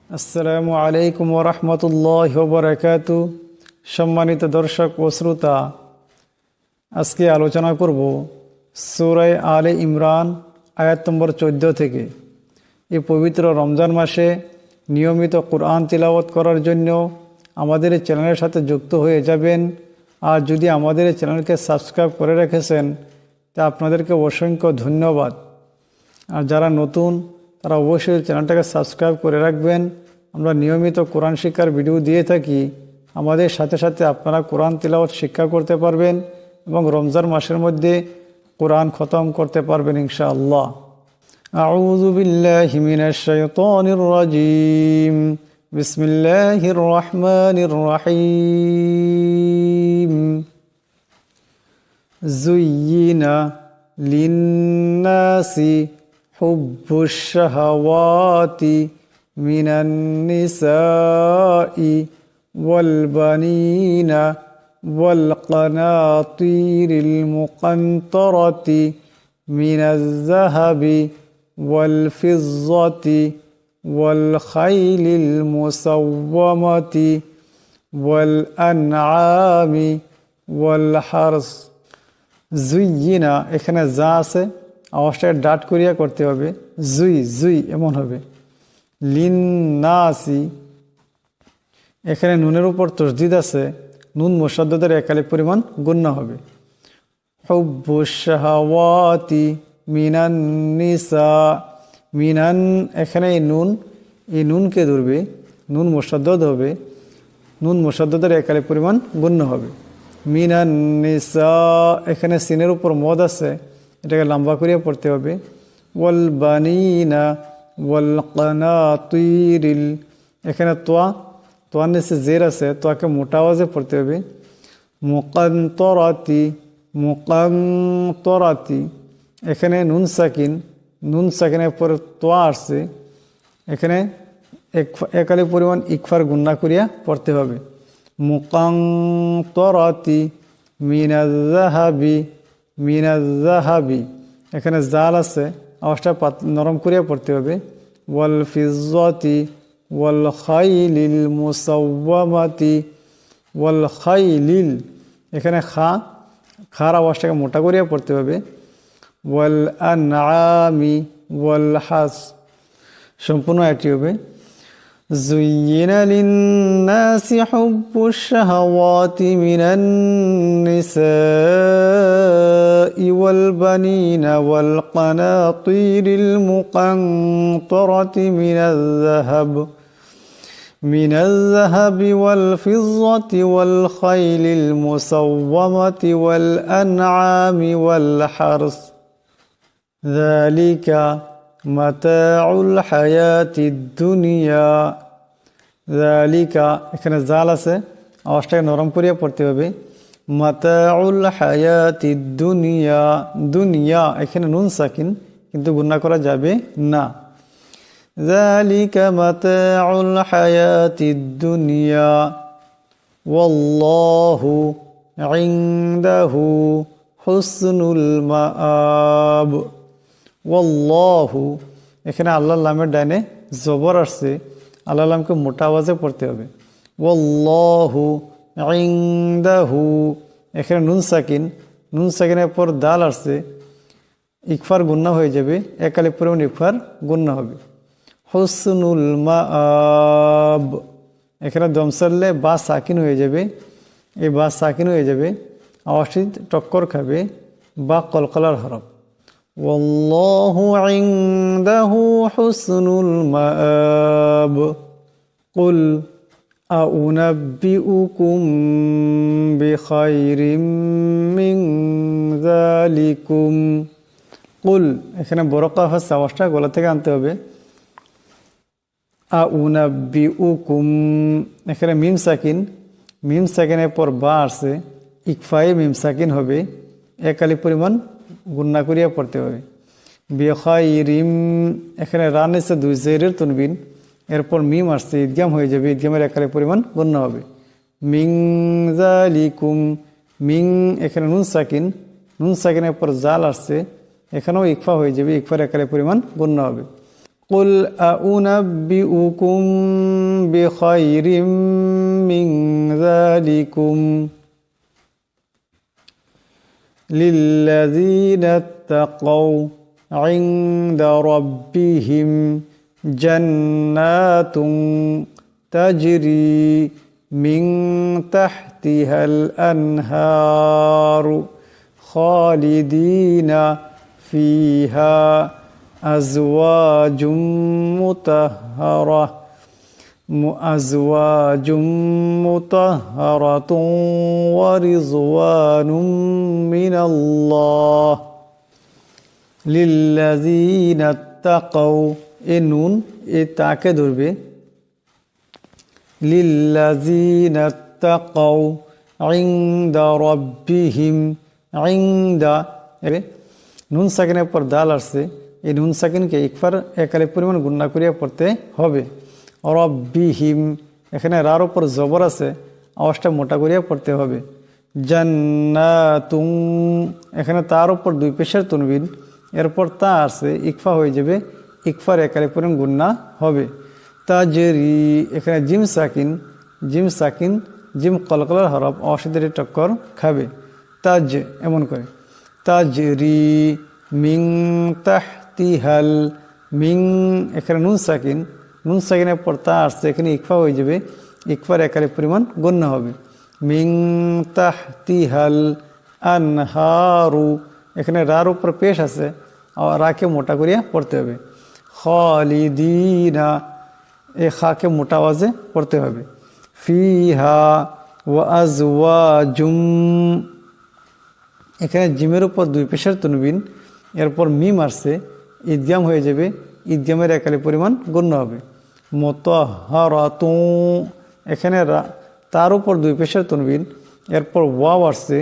আসসালামু আলাইকুম ওয়া রাহমাতুল্লাহি ওয়া বারাকাতুহু। সম্মানিত দর্শক ও শ্রোতা, আজকে আলোচনা করব সূরা আলে ইমরান আয়াত নম্বর 14 থেকে। এই পবিত্র রমজান মাসে নিয়মিত কোরআন তিলাওয়াত করার জন্য আমাদের এই চ্যানেলের সাথে যুক্ত হয়ে যাবেন। আর যদি আমাদের এই চ্যানেলকে সাবস্ক্রাইব করে রেখেছেন তা আপনাদেরকে অসংখ্য ধন্যবাদ। আর যারা নতুন তারা অবশ্যই চ্যানেলটাকে সাবস্ক্রাইব করে রাখবেন। আমরা নিয়মিত কোরআন শিক্ষার ভিডিও দিয়ে থাকি। আমাদের সাথে সাথে আপনারা কোরআন তিলাওয়াত শিক্ষা করতে পারবেন এবং রমজান মাসের মধ্যে কোরআন খতম করতে পারবেন ইনশাআল্লাহ। আউযু বিল্লাহি মিনাশ শাইতানির রাজীম। বিসমিল্লাহির রহমানির রহিম। যুয়্যিনা লিন্নাসি হুব্বুশ শাহাওয়াতি মিনান নিসাই ওয়াল বানিনা ওয়াল কানাতিরিল মুকানতারাতি মিনাজ যাহাবি ওয়াল ফিজ্জাতি ওয়াল খাইলিল মুসাওওয়ামাতি ওয়াল আনআমি ওয়াল হারস। যুয়্যিনা, এখানে যা আছে আওয়াজটাকে ডাট করিয়া করতে হবে। জুই জুই এমন হবে। লিন্নাসি, এখানে নুনের উপর তসদিদ আছে, নুন মুশাদ্দাদের এক আলিফ পরিমাণ গুণনা হবে। হুব্বুশ শাহাওয়াতি মিনান নিসা, মিনান, এখানে এই নুনকে ধরবে, নুন মুশাদ্দাদ হবে, নুন মুশাদ্দাদের এক আলিফ পরিমাণ গুণনা হবে। মিনান নিসা, এখানে সিনের উপর মদ আছে, এটাকে লম্বা করিয়া পড়তে হবে। ওয়াল বানিনা ওয়াল কানাতিরিল, এখানে তোয়ার নিচে জের আছে, তোয়াকে মোটা আওয়াজে পড়তে হবে। মুকান্তরাতি, মুকান্তরাতি, এখানে নুন সাকিনের পরে তোয়া আসছে, এখানে এক আলিফ পরিমাণ ইকফার গুন্না করিয়া পড়তে হবে। মুকান্তরাতি মিনাজ যাহাবি, মিনাজ যাহাবি, এখানে জাল আছে, আওয়াজটা নরম করিয়া পড়তে হবে। ওয়াল ফিজ্জাতি ওয়াল খাইলিল মুসাওওয়ামাতি ওয়াল খাইলিল, এখানে খার আওয়াজটাকে মোটা করিয়া পড়তে হবে। ওয়াল আনআমি ওয়াল হাস, সম্পূর্ণ এটি হবে। যুয়্যিনা লিন্নাসি হুব্বুশ শাহাওয়াতি মিনান নিসাই ওয়াল বানিনা ওয়াল কানাতিরিল মুকানতারাতি মিনাজ যাহাবি ওয়াল ফিজ্জাতি ওয়াল খাইলিল মুসাওওয়ামাতি ওয়াল আনআমি ওয়াল হারস। যালিকা মাতাউল হায়াতিদ দুনিয়া, যালিকা, এখানে জাল আছে, আওয়াজটাকে নরম করিয়া পড়তে হবে। মাতাউল হায়াতিদ দুনিয়া, দুনিয়া, এখানে নুন সাকিন কিন্তু গুণনা করা যাবে না। যালিকা মাতাউল হায়াতিদ দুনিয়া ওয়াল্লাহু ইনদাহু হুসনুল মাআব। ওয়াল্লাহু, এখানে আল্লাহ লামের ডাইনে জবর আসছে, আল্লাহ লামকে মোটা আওয়াজে পড়তে হবে। ওয়াল্লাহু ইনদাহু, এখানে নুন সাকিনের পর দাল আসছে, ইকফার গুন্না হয়ে যাবে, এক আলিফ পরিমাণ ইকফার গুন্না হবে। হুসনুল মাআব, এখানে দম সারলে বা সাকিন হয়ে যাবে, এই বা সাকিন হয়ে যাবে, আওয়াজটি টক্কর খাবে, বা কলকলার হরফ। ওয়াল্লাহু ইনদাহু হুসনুল মাআব। কুল আউনাব্বিউকুম বিখাইরিম মিন যালিকুম। কুল, এখানে বড় কাফ আছে, আওয়াজটা গলা থেকে আনতে হবে। আউনাব্বিউকুম, এখানে মিম সাকিনের পর বা আসছে, ইকফায়ে মিম সাকিন হবে, এক আলিফ পরিমাণ গুন্না করিয়া পড়তে হবে। বিখাইরিম, এখানে রান এসে দুই জেরের তনবিন, এরপর মিম আসছে, ঈদগাম হয়ে যাবে, ঈদগামের এক আলিফ পরিমাণ গুন্না হবে। মিন যালিকুম, মিন, এখানে নুন সাকিনের পর জাল আসছে, এখানেও ইকফা হয়ে যাবে, ইকফার এক আলিফ পরিমাণ গুন্না হবে। قل أنبئكم بخير من ذلكم للذين اتقوا عند ربهم جنات تجري من تحتها الأنهار خالدين فيها أزواج مطهرة ورضوان من الله للذين اتقوا নুন তাকে ধরবে লিল্লাযীনা তাকাউ ইনদা রাব্বিহিম ইনদা নুন সাকিনের পর দাল আসছে এই নুন সাকিনকে ইকফার একালে পরিমাণ গুণনা করিয়া পড়তে হবে রব্বিহিম এখানে রার উপর জবর আছে আওয়াজটা মোটা করিয়া পড়তে হবে জান্নাতুন এখানে তার উপর দুই পেশের তনবিন এরপর তা আছে ইকফা হয়ে যাবে ইকফার একালে পরিমাণ গুণনা হবে তাজরি এখানে জিম সাকিন জিম কলকলার হরফ অসাদের টক্কর খাবে তাজ এমন করে তাজরি মিং তাহতিহাল মিং এখানে নুন সাকিনের পর তা আসছে এখানে ইকফা হয়ে যাবে ইকফার একালে পরিমাণ গণ্য হবে মিং তাহতিহাল আনহারু এখানে রার উপর পেশ আছে আর রাকে মোটা করিয়া পড়তে হবে খালিদিনা এ খাকে মোটা আওয়াজে পড়তে হবে ফিহা ওয়া আজওয়াজুম এখানে জিমের উপর দুই পেশের তনবিন এরপর মিম আসছে ঈদগাম হয়ে যাবে ঈদগামের একালে পরিমাণ গণ্য হবে মুতাহহারাতু এখানে তার উপর দুই পেশের তনবিন এরপর ওয়াও আসছে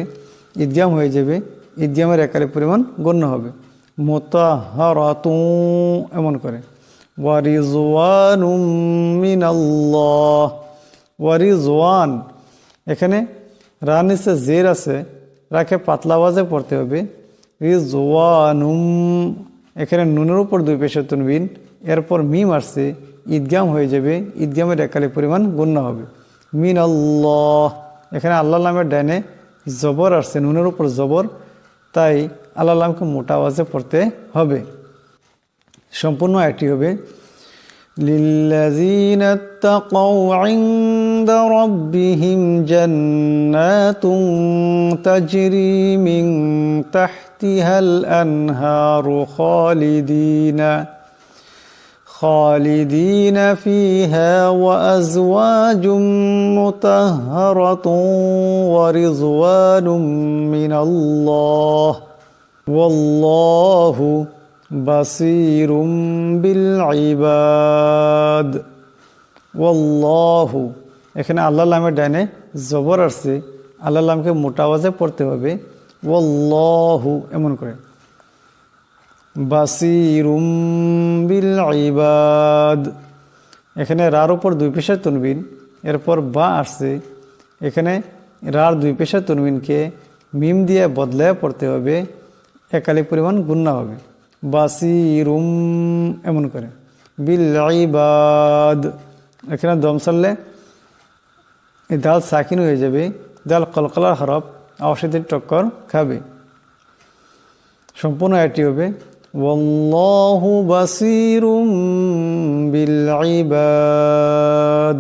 ঈদগাম হয়ে যাবে ঈদগামের একালে পরিমাণ গণ্য হবে মুতাহহারাতু এমন করে ওয়ারিজওয়ানুম মিনাল্লাহ ওয়ারিজওয়ান এখানে রা নিচে জের আছে রাকে পাতলা আওয়াজে পড়তে হবে রিজওয়ানুম এখানে নুনের উপর দুই পেশের তনবিন এরপর মিম আসছে ঈদগাম হয়ে যাবে ঈদগামের একালে পরিমাণ গণ্য হবে মিনাল্লাহ এখানে আল্লাহ নামের ডাইনে জবর আসছে নুনের উপর জবর তাই আল্লাহ নামকে মোটা আওয়াজে পড়তে হবে সম্পূর্ণ একটি হবে লিল্লাযীনা তাকাউ ইনদা রাব্বিহিম জান্নাতুন তাজরি মিন তাহতিহাল আনহারু খালিদিনা ফিহা ওয়া আজওয়াজুম মুতাহহারাতুন ওয়া রিজওয়ানুম মিনাল্লাহ ওয়াল্লাহু বাসীরুম বিল ইবাদ ওয়াল্লাহু এখানে আল্লাহ নামের ডাইনে জবর আসছে আল্লাহ নামকে মোটা আওয়াজে পড়তে হবে ওয়াল্লাহু এমন করে বাসীরুম বিল ইবাদ এখানে রার উপর দুই পেশের তনবিন এরপর বা আসছে এখানে রার দুই পেশের তনবিনকে মিম দিয়ে বদলায় পড়তে হবে একালি পরিমাণ গুণনা হবে বাসীরুম এমন করে বিল ইবাদ এখানে দম সারলে এই দাল সাকিন হয়ে যাবে দাল কলকলার হরফ আওয়াজের টক্কর খাবে সম্পূর্ণ এটি হবে ওয়াল্লাহু বাসীরুম বিল ইবাদ